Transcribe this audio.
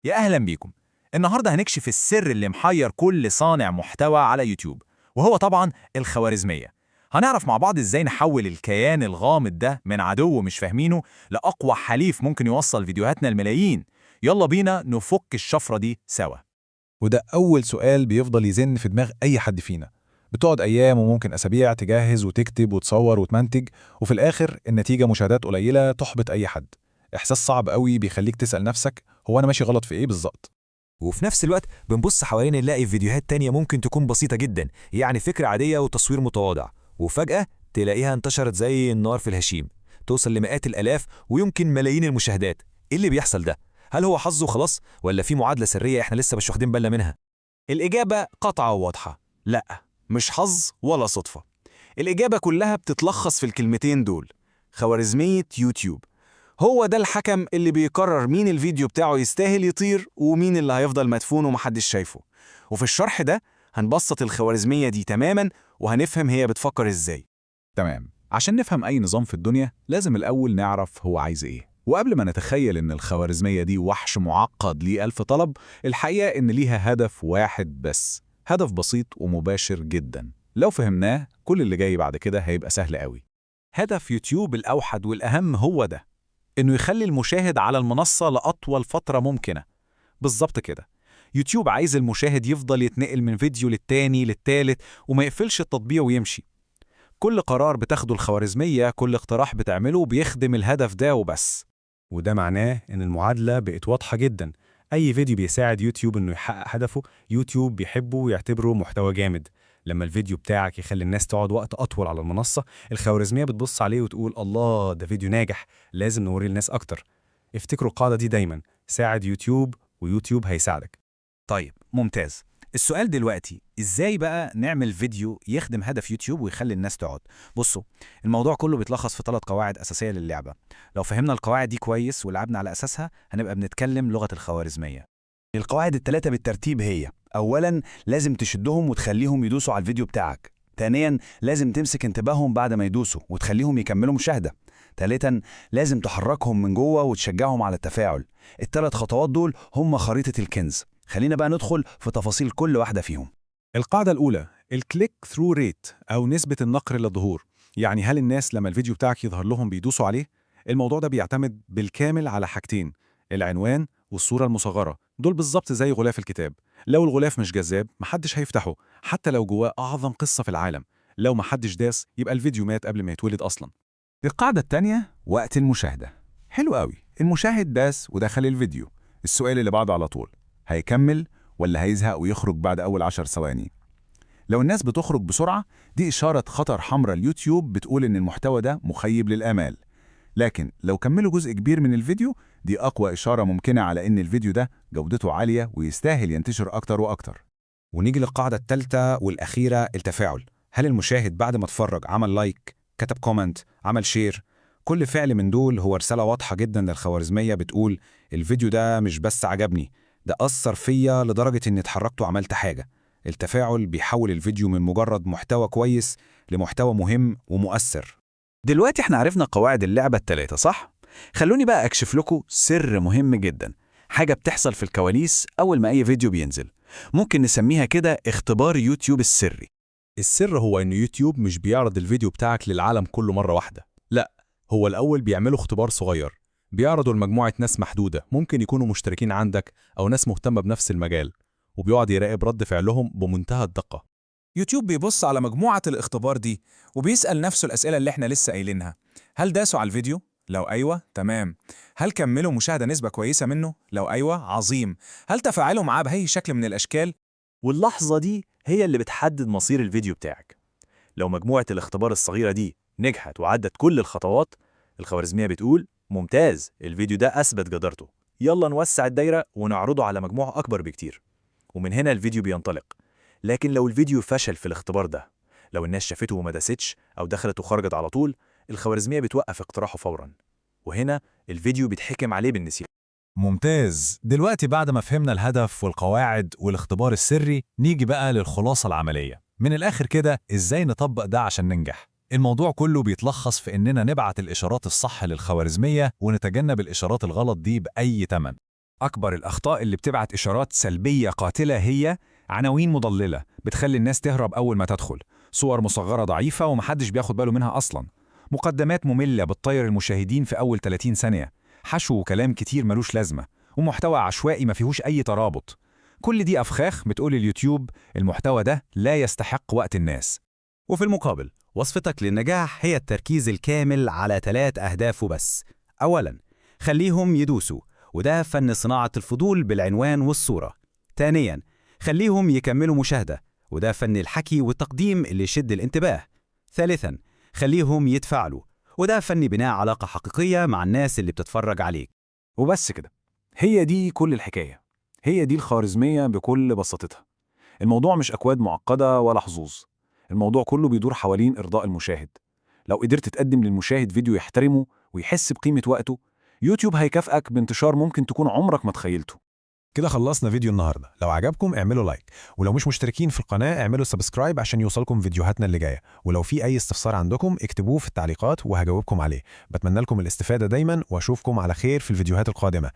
يا أهلا بيكم. النهاردة هنكشف السر اللي محير كل صانع محتوى على يوتيوب، وهو طبعا الخوارزمية. هنعرف مع بعض ازاي نحول الكيان الغامض ده من عدو مش فاهمينه لأقوى حليف ممكن يوصل فيديوهاتنا الملايين. يلا بينا نفك الشفرة دي سوا. وده أول سؤال بيفضل يزن في دماغ أي حد فينا. بتقعد أيام وممكن أسابيع تجهز وتكتب وتصور وتمنتج، وفي الآخر النتيجة مشاهدات قليلة تحبط أي حد. إحساس صعب قوي بيخليك تسأل نفسك، هو أنا ماشي غلط في إيه بالظبط؟ وفي نفس الوقت بنبص حوالينا نلاقي فيديوهات تانية ممكن تكون بسيطة جدا، يعني فكرة عادية وتصوير متواضع، وفجأة تلاقيها انتشرت زي النار في الهشيم، توصل لمئات الآلاف ويمكن ملايين المشاهدات. ايه اللي بيحصل ده؟ هل هو حظ وخلاص ولا في معادلة سرية احنا لسه مش واخدين بالنا منها؟ الإجابة قطعة وواضحة، لأ، مش حظ ولا صدفة. الإجابة كلها بتتلخص في الكلمتين دول: خوارزمية يوتيوب. هو ده الحكم اللي بيقرر مين الفيديو بتاعه يستاهل يطير ومين اللي هيفضل مدفون ومحدش شايفه. وفي الشرح ده هنبسط الخوارزمية دي تماماً وهنفهم هي بتفكر إزاي. تمام. عشان نفهم أي نظام في الدنيا لازم الأول نعرف هو عايز إيه. وقبل ما نتخيل إن الخوارزمية دي وحش معقد ليه ألف طلب، الحقيقة إن ليها هدف واحد بس، هدف بسيط ومباشر جدا. لو فهمناه كل اللي جاي بعد كده هيبقى سهل قوي. هدف يوتيوب الأوحد والأهم هو ده، إنه يخلي المشاهد على المنصة لأطول فترة ممكنة. بالظبط كده، يوتيوب عايز المشاهد يفضل يتنقل من فيديو للتاني للتالت وما يقفلش التطبيق ويمشي. كل قرار بتاخده الخوارزمية، كل اقتراح بتعمله بيخدم الهدف ده وبس. وده معناه إن المعادلة بقت واضحة جدا. أي فيديو بيساعد يوتيوب إنه يحقق هدفه، يوتيوب بيحبه ويعتبره محتوى جامد. لما الفيديو بتاعك يخلي الناس تقعد وقت أطول على المنصة، الخوارزمية بتبص عليه وتقول الله ده فيديو ناجح، لازم نوريه للناس أكتر. افتكروا القاعدة دي دايما، ساعد يوتيوب ويوتيوب هيساعدك. طيب ممتاز. السؤال دلوقتي إزاي بقى نعمل فيديو يخدم هدف يوتيوب ويخلي الناس تقعد؟ بصوا، الموضوع كله بيتلخص في 3 قواعد أساسية للعبة. لو فهمنا القواعد دي كويس ولعبنا على أساسها هنبقى بنتكلم لغة الخوارزمية. القواعد الثلاثة بالترتيب هي: أولاً لازم تشدهم وتخليهم يدوسوا على الفيديو بتاعك. ثانياً لازم تمسك انتباههم بعد ما يدوسوا وتخليهم يكملوا مشاهدة. ثالثاً لازم تحركهم من جوه وتشجعهم على التفاعل. ال3 خطوات دول هم خريطة الكنز. خلينا بقى ندخل في تفاصيل كل واحدة فيهم. القاعدة الأولى، الكليك ثرو ريت أو نسبة النقر للظهور. يعني هل الناس لما الفيديو بتاعك يظهر لهم بيدوسوا عليه؟ الموضوع ده بيعتمد بالكامل على حاجتين: العنوان والصورة المصغرة. دول بالظبط زي غلاف الكتاب، لو الغلاف مش جذاب محدش هيفتحه حتى لو جواه أعظم قصة في العالم. لو محدش داس يبقى الفيديو مات قبل ما يتولد أصلا. القاعدة التانية، وقت المشاهدة. حلو قوي، المشاهد داس ودخل الفيديو. السؤال اللي بعده على طول، هيكمل ولا هيزهق ويخرج بعد أول 10 ثواني؟ لو الناس بتخرج بسرعة دي إشارة خطر حمراء، اليوتيوب بتقول إن المحتوى ده مخيب للآمال. لكن لو كملوا جزء كبير من الفيديو دي أقوى إشارة ممكنة على إن الفيديو ده جودته عالية ويستاهل ينتشر أكتر وأكتر. ونيجي للقاعدة الثالثة والأخيرة، التفاعل. هل المشاهد بعد ما اتفرج عمل لايك، كتب كومنت، عمل شير؟ كل فعل من دول هو رسالة واضحة جدا للخوارزمية بتقول الفيديو ده مش بس عجبني، ده أثر فيا لدرجة إني اتحركت وعملت حاجة. التفاعل بيحول الفيديو من مجرد محتوى كويس لمحتوى مهم ومؤثر. دلوقتي احنا عرفنا قواعد اللعبة ال3 صح؟ خلوني بقى أكشف لكم سر مهم جدا، حاجة بتحصل في الكواليس أول ما أي فيديو بينزل. ممكن نسميها كده اختبار يوتيوب السري. السر هو إن يوتيوب مش بيعرض الفيديو بتاعك للعالم كله مرة واحدة، لا، هو الأول بيعملوا اختبار صغير، بيعرضوا لمجموعة ناس محدودة ممكن يكونوا مشتركين عندك أو ناس مهتمة بنفس المجال، وبيقعد يراقب رد فعلهم بمنتهى الدقة. يوتيوب بيبص على مجموعة الاختبار دي وبيسأل نفسه الأسئلة اللي احنا لسه قايلينها. هل داسوا على الفيديو؟ لو أيوة تمام. هل كملوا مشاهدة نسبة كويسة منه؟ لو أيوة عظيم. هل تفاعلوا معاه بأي شكل من الأشكال؟ واللحظة دي هي اللي بتحدد مصير الفيديو بتاعك. لو مجموعة الاختبار الصغيرة دي نجحت وعدت كل الخطوات، الخوارزمية بتقول ممتاز، الفيديو ده أثبت جدارته، يلا نوسع الدايرة ونعرضه على مجموعة أكبر بكتير. ومن هنا الفيديو بينطلق. لكن لو الفيديو فشل في الاختبار ده، لو الناس شافته وما داستش أو دخلت وخرجت على طول، الخوارزمية بتوقف اقتراحه فورا، وهنا الفيديو بيتحكم عليه بالنسيان. ممتاز. دلوقتي بعد ما فهمنا الهدف والقواعد والاختبار السري، نيجي بقى للخلاصة العملية. من الآخر كده، إزاي نطبق ده عشان ننجح؟ الموضوع كله بيتلخص في إننا نبعت الإشارات الصح للخوارزمية ونتجنب الإشارات الغلط دي بأي تمن. أكبر الأخطاء اللي بتبعت إشارات سلبية قاتلة هي عناوين مضللة بتخلي الناس تهرب أول ما تدخل، صور مصغرة ضعيفة ومحدش بياخد باله منها أصلاً، مقدمات مملة بتطير المشاهدين في أول 30 ثانية، حشو وكلام كتير ملوش لازمة، ومحتوى عشوائي ما فيهوش أي ترابط. كل دي أفخاخ بتقول اليوتيوب المحتوى ده لا يستحق وقت الناس. وفي المقابل وصفتك للنجاح هي التركيز الكامل على 3 أهداف وبس. أولاً، خليهم يدوسوا، وده فن صناعة الفضول بالعنوان والصورة. ثانياً، خليهم يكملوا مشاهدة، وده فن الحكي والتقديم اللي يشد الانتباه. ثالثاً، خليهم يتفاعلوا، وده فن بناء علاقة حقيقية مع الناس اللي بتتفرج عليك. وبس كده، هي دي كل الحكاية، هي دي الخوارزمية بكل بساطتها. الموضوع مش أكواد معقدة ولا حظوظ، الموضوع كله بيدور حوالين إرضاء المشاهد. لو قدرت تقدم للمشاهد فيديو يحترمه ويحس بقيمة وقته، يوتيوب هيكافئك بانتشار ممكن تكون عمرك ما تخيلته. كده خلصنا فيديو النهاردة. لو عجبكم اعملوا لايك، ولو مش مشتركين في القناة اعملوا سبسكرايب عشان يوصلكم فيديوهاتنا اللي جاية، ولو في أي استفسار عندكم اكتبوه في التعليقات وهجاوبكم عليه. بتمنى لكم الاستفادة دايما واشوفكم على خير في الفيديوهات القادمة.